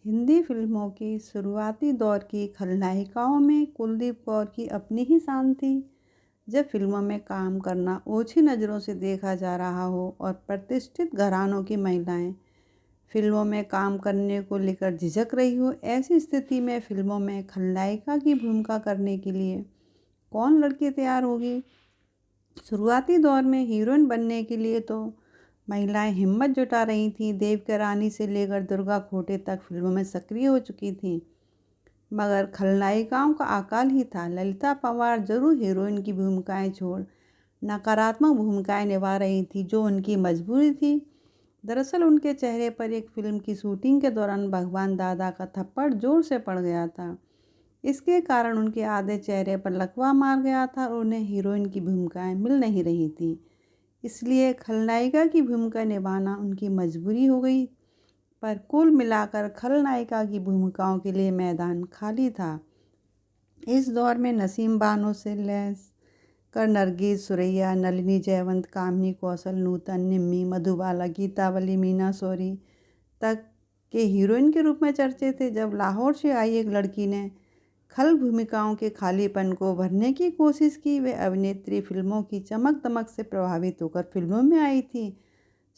हिंदी फिल्मों की शुरुआती दौर की खलनायिकाओं में कुलदीप कौर की अपनी ही शान थी। जब फिल्मों में काम करना ओछी नज़रों से देखा जा रहा हो और प्रतिष्ठित घरानों की महिलाएं फिल्मों में काम करने को लेकर झिझक रही हो, ऐसी स्थिति में फिल्मों में खलनायिका की भूमिका करने के लिए कौन लड़की तैयार होगी। शुरुआती दौर में हीरोइन बनने के लिए तो महिलाएं हिम्मत जुटा रही थीं। देवकी रानी से लेकर दुर्गा खोटे तक फिल्मों में सक्रिय हो चुकी थीं, मगर खलनायिकाओं का अकाल ही था। ललिता पंवार जरूर हीरोइन की भूमिकाएं छोड़ नकारात्मक भूमिकाएं निभा रही थी, जो उनकी मजबूरी थी। दरअसल उनके चेहरे पर एक फिल्म की शूटिंग के दौरान भगवान दादा का थप्पड़ जोर से पड़ गया था। इसके कारण उनके आधे चेहरे पर लकवा मार गया था और उन्हें हीरोइन की भूमिकाएं मिल नहीं रही थी। इसलिए खलनायिका की भूमिका निभाना उनकी मजबूरी हो गई। पर कुल मिलाकर खलनायिका की भूमिकाओं के लिए मैदान खाली था। इस दौर में नसीम बानो से लैस कर नरगिस, सुरैया, नलिनी जयवंत, कामिनी कौशल, नूतन, निम्मी, मधुबाला, गीतावली, मीना शौरी तक के हीरोइन के रूप में चर्चे थे। जब लाहौर से आई एक लड़की ने खल भूमिकाओं के खालीपन को भरने की कोशिश की, वे अभिनेत्री फिल्मों की चमक दमक से प्रभावित होकर फिल्मों में आई थी।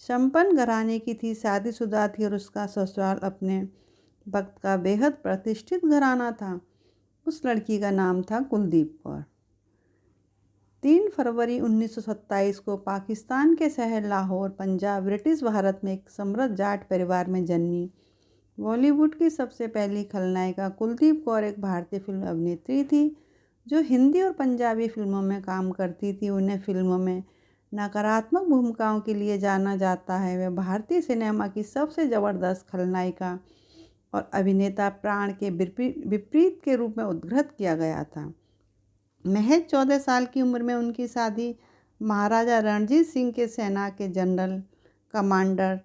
संपन्न घराने की थी, शादीशुदा थी और उसका ससुराल अपने वक्त का बेहद प्रतिष्ठित घराना था। उस लड़की का नाम था कुलदीप कौर। 3 फरवरी 1927 को पाकिस्तान के शहर लाहौर, पंजाब, ब्रिटिश भारत में एक समृद्ध जाट परिवार में जन्मी बॉलीवुड की सबसे पहली खलनायिका कुलदीप कौर एक भारतीय फिल्म अभिनेत्री थी जो हिंदी और पंजाबी फिल्मों में काम करती थी। उन्हें फिल्मों में नकारात्मक भूमिकाओं के लिए जाना जाता है। वह भारतीय सिनेमा की सबसे ज़बरदस्त खलनायिका और अभिनेता प्राण के विपरीत के रूप में उद्धृत किया गया था। महज 14 साल की उम्र में उनकी शादी महाराजा रणजीत सिंह के सेना के जनरल कमांडर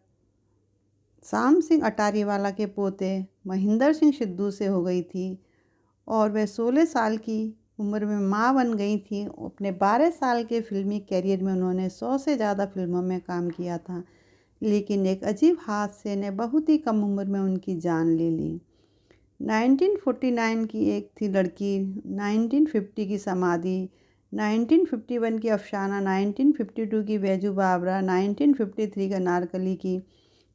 शाम सिंह अटारीवाला के पोते महेंद्र सिंह सिद्धू से हो गई थी और वह 16 साल की उम्र में मां बन गई थी। अपने 12 साल के फिल्मी कैरियर में उन्होंने 100 से ज़्यादा फिल्मों में काम किया था, लेकिन एक अजीब हादसे ने बहुत ही कम उम्र में उनकी जान ले ली। 1949 की एक थी लड़की, 1950 की समाधि, 1951 की अफसाना, 1952 की बैजू बावरा, 1953 का नारकली की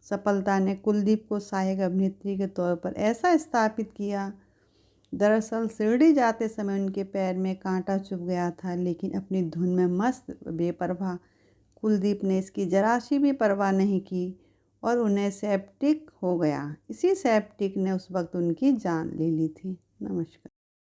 सफलता ने कुलदीप को सहायक अभिनेत्री के तौर पर ऐसा स्थापित किया। दरअसल शिरडी जाते समय उनके पैर में कांटा चुभ गया था, लेकिन अपनी धुन में मस्त बेपरवाह कुलदीप ने इसकी जरा सी भी परवाह नहीं की और उन्हें सेप्टिक हो गया। इसी सेप्टिक ने उस वक्त उनकी जान ले ली थी। नमस्कार।